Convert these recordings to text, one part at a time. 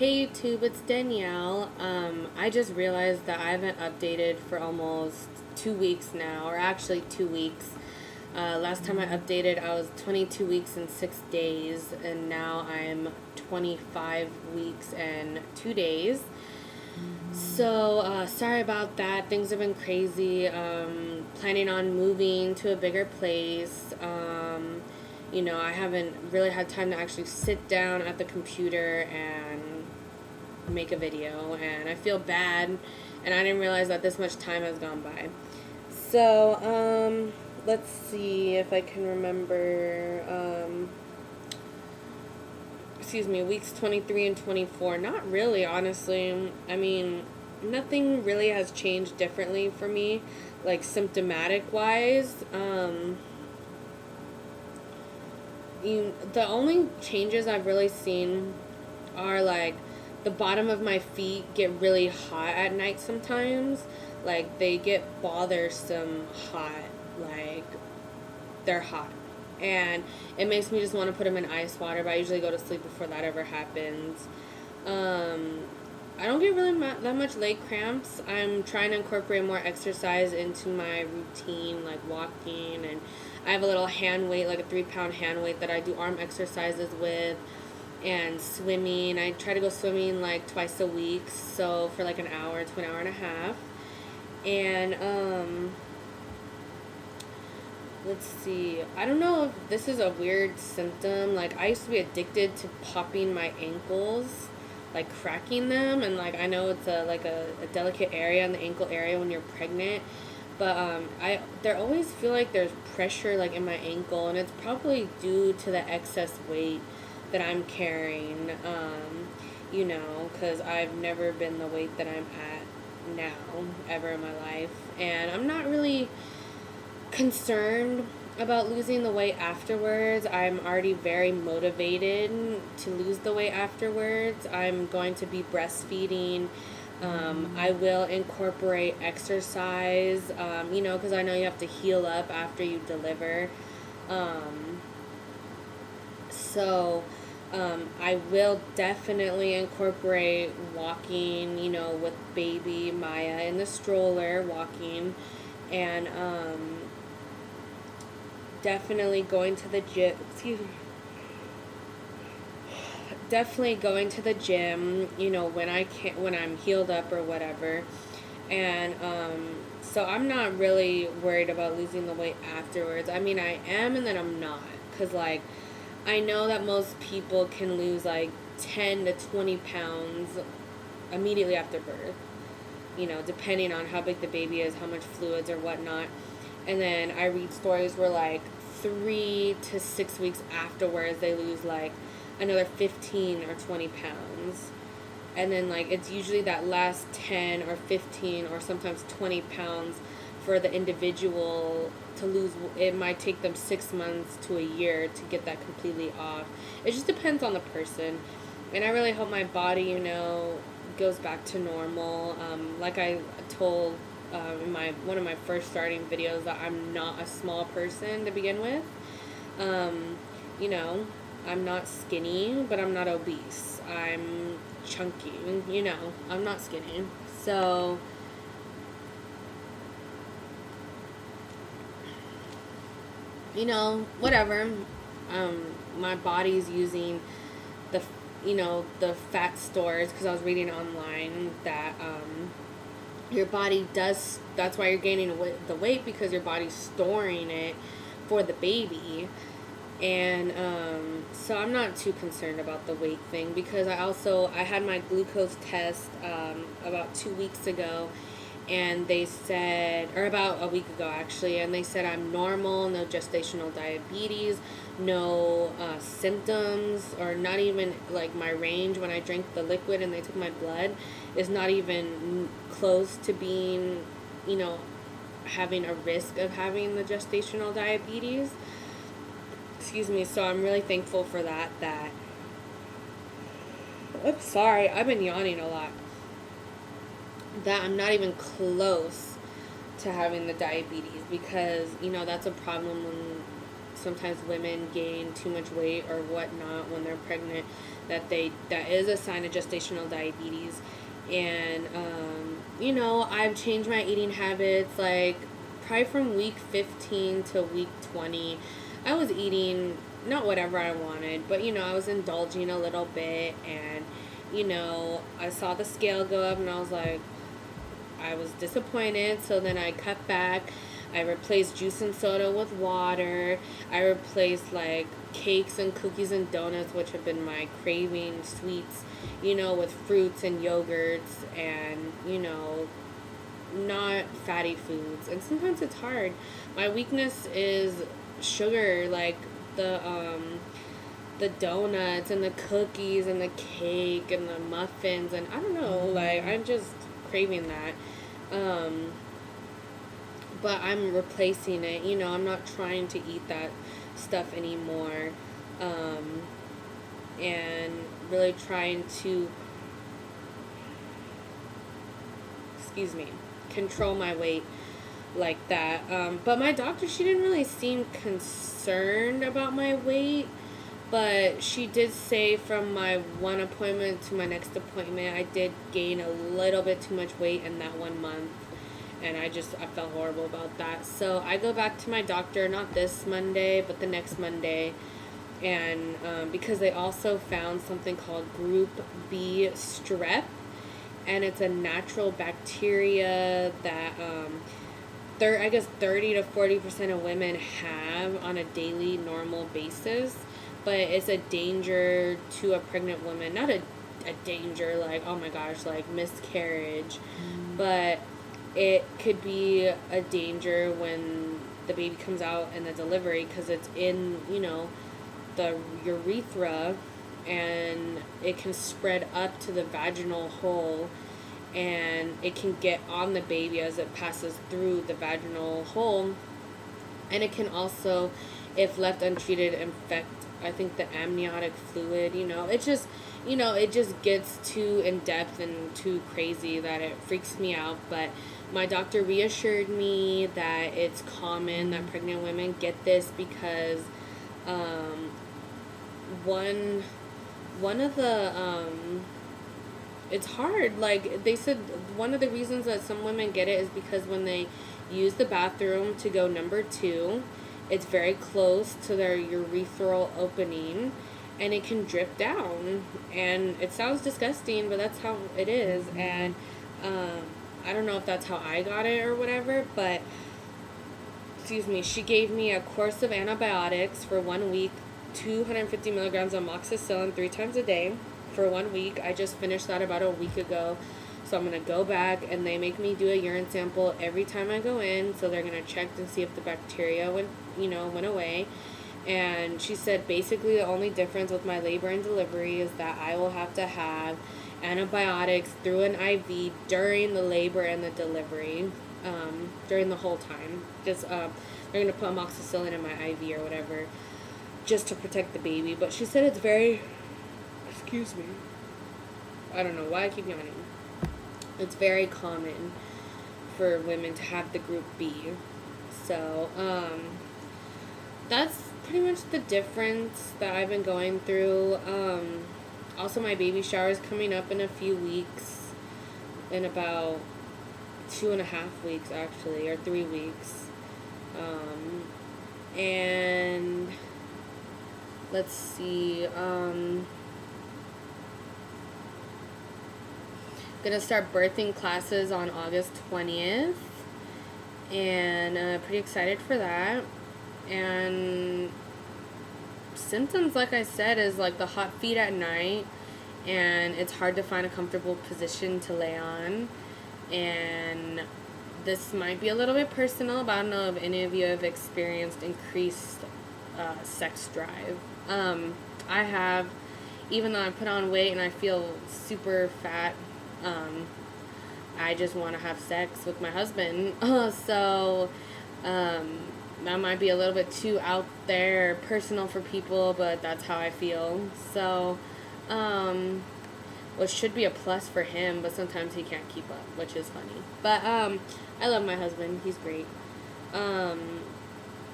Hey YouTube, it's Danielle. I just realized that I haven't updated for almost 2 weeks now, or actually 2 weeks. Last time I updated, I was 22 weeks and 6 days, and now I'm 25 weeks and 2 days. So, sorry about that. Things have been crazy. Planning on moving to a bigger place. I haven't really had time to actually sit down at the computer and make a video, and I feel bad, and I didn't realize that this much time has gone by. So, let's see if I can remember. Weeks 23 and 24. Not really, honestly. I mean, nothing really has changed differently for me, like symptomatic wise. The only changes I've really seen are like the bottom of my feet get really hot at night sometimes. Like they get bothersome hot. Like they're hot. And it makes me just want to put them in ice water, but I usually go to sleep before that ever happens. I don't get really that much leg cramps. I'm trying to incorporate more exercise into my routine, like walking, and I have a little hand weight, like a 3-pound hand weight that I do arm exercises with, and swimming. I try to go swimming like twice a week, so for like an hour to an hour and a half. And let's see. I don't know if this is a weird symptom. Like I used to be addicted to popping my ankles, like cracking them, and like I know it's a delicate area in the ankle area when you're pregnant, but there always feel like there's pressure like in my ankle, and it's probably due to the excess weight that I'm carrying. Because I've never been the weight that I'm at now ever in my life, and I'm not really concerned about losing the weight afterwards. I'm already very motivated to lose the weight afterwards. I'm going to be breastfeeding. I will incorporate exercise, because I know you have to heal up after you deliver. So I will definitely incorporate walking, with baby Maya in the stroller, walking, and definitely going to the gym. Definitely going to the gym, when I'm healed up or whatever. And so I'm not really worried about losing the weight afterwards. I mean, I am, and then I'm not, because like I know that most people can lose like 10 to 20 pounds immediately after birth, depending on how big the baby is, how much fluids or whatnot. And then I read stories where like 3 to 6 weeks afterwards they lose like another 15 or 20 pounds. And then like it's usually that last 10 or 15 or sometimes 20 pounds for the individual to lose. It might take them 6 months to a year to get that completely off. It just depends on the person. And I really hope my body, goes back to normal. Like I told in one of my first starting videos, that I'm not a small person to begin with. I'm not skinny, but I'm not obese. I'm chunky, I'm not skinny. So whatever. My body's using the fat stores, because I was reading online that your body does. That's why you're gaining the weight, because your body's storing it for the baby. And so I'm not too concerned about the weight thing, because I had my glucose test about 2 weeks ago, and they said, or about a week ago actually, and they said I'm normal, no gestational diabetes, no symptoms, or not even like my range when I drank the liquid and they took my blood is not even close to being, having a risk of having the gestational diabetes. So I'm really thankful for that. Oops, sorry, I've been yawning a lot. That I'm not even close to having the diabetes, because that's a problem when sometimes women gain too much weight or whatnot when they're pregnant, that is a sign of gestational diabetes. And I've changed my eating habits, like probably from week 15 to week 20. I was eating not whatever I wanted, but I was indulging a little bit, and I saw the scale go up, and I was disappointed. So then I cut back. I replaced juice and soda with water. I replaced like cakes and cookies and donuts, which have been my craving sweets, with fruits and yogurts, and not fatty foods. And sometimes it's hard. My weakness is sugar, like the donuts and the cookies and the cake and the muffins, and I don't know, like I'm just craving that. But I'm replacing it. I'm not trying to eat that stuff anymore. And really trying to, control my weight like that. But my doctor, she didn't really seem concerned about my weight. But she did say from my one appointment to my next appointment, I did gain a little bit too much weight in that 1 month. And I felt horrible about that. So I go back to my doctor, not this Monday, but the next Monday. And because they also found something called Group B strep. And it's a natural bacteria that I guess 30 to 40% of women have on a daily normal basis. But it's a danger to a pregnant woman. Not a danger like, oh my gosh, like miscarriage. But it could be a danger when the baby comes out in the delivery, because it's in, the urethra, and it can spread up to the vaginal hole, and it can get on the baby as it passes through the vaginal hole. And it can also, if left untreated, infect, I think, the amniotic fluid. It just gets too in depth and too crazy that it freaks me out. But my doctor reassured me that it's common that pregnant women get this because one of the it's hard. Like they said, one of the reasons that some women get it is because when they use the bathroom to go number 2, it's very close to their urethral opening, and it can drip down. And it sounds disgusting, but that's how it is. And I don't know if that's how I got it or whatever, but she gave me a course of antibiotics for 1 week, 250 milligrams of amoxicillin 3 times a day for 1 week. I just finished that about a week ago. So I'm going to go back, and they make me do a urine sample every time I go in. So they're going to check to see if the bacteria went away. And she said basically the only difference with my labor and delivery is that I will have to have antibiotics through an IV during the labor and the delivery, during the whole time. Just they're going to put amoxicillin in my IV or whatever just to protect the baby. But she said it's very, I don't know why I keep yawning. It's very common for women to have the Group B. So, that's pretty much the difference that I've been going through. Also, my baby shower is coming up in a few weeks. In about 2.5 weeks, actually, or 3 weeks. And let's see, gonna start birthing classes on August 20th, and pretty excited for that. And symptoms, like I said, is like the hot feet at night, and it's hard to find a comfortable position to lay on. And this might be a little bit personal, but I don't know if any of you have experienced increased sex drive. I have, even though I put on weight and I feel super fat. I just want to have sex with my husband. So that might be a little bit too out there, personal for people, but that's how I feel. So which should be a plus for him, but sometimes he can't keep up, which is funny. But I love my husband. He's great.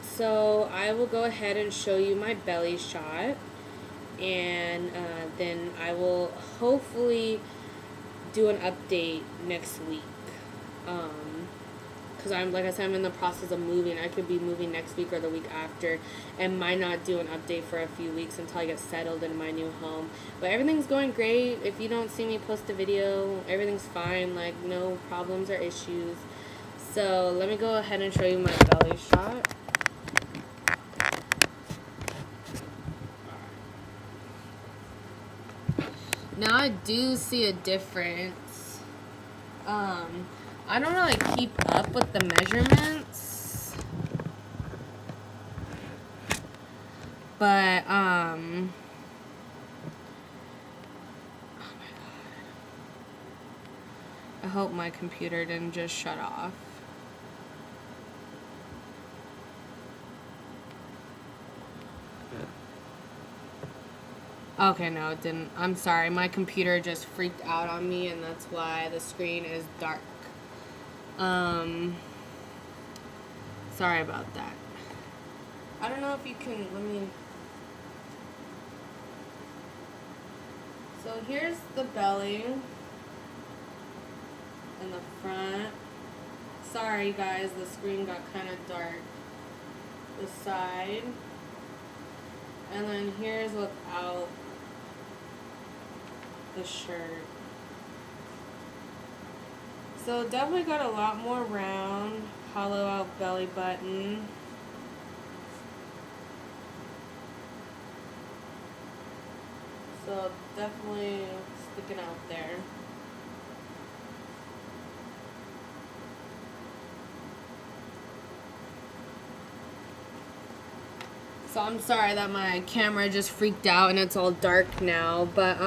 So I will go ahead and show you my belly shot, and then I will hopefully do an update next week. Because like I said, I'm in the process of moving. I could be moving next week or the week after, and might not do an update for a few weeks until I get settled in my new home. But everything's going great. If you don't see me post a video, everything's fine. Like, no problems or issues. So let me go ahead and show you my belly shot. Now I do see a difference. I don't really keep up with the measurements, but oh my god, I hope my computer didn't just shut off. Okay, no, it didn't. I'm sorry, my computer just freaked out on me, and that's why the screen is dark. Sorry about that. I don't know if you can, so here's the belly and the front. Sorry guys, the screen got kind of dark. The side. And then here's without the shirt. So definitely got a lot more round, hollow out belly button. So definitely sticking out there. So I'm sorry that my camera just freaked out and it's all dark now, but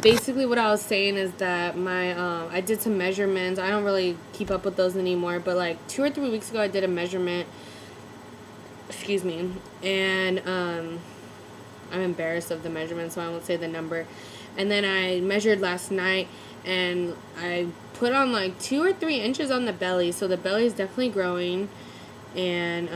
basically what I was saying is that my I did some measurements. I don't really keep up with those anymore, but like 2 or 3 weeks ago I did a measurement. Excuse me. And I'm embarrassed of the measurement, so I won't say the number. And then I measured last night, and I put on like 2 or 3 inches on the belly, so the belly is definitely growing, and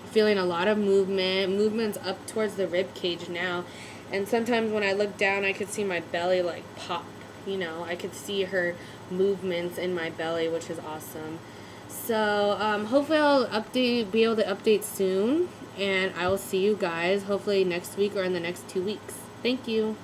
feeling a lot of movement's up towards the rib cage now. And sometimes when I look down, I could see my belly like pop, you know, I could see her movements in my belly, which is awesome. So hopefully I'll be able to update soon, and I will see you guys hopefully next week or in the next 2 weeks. Thank you.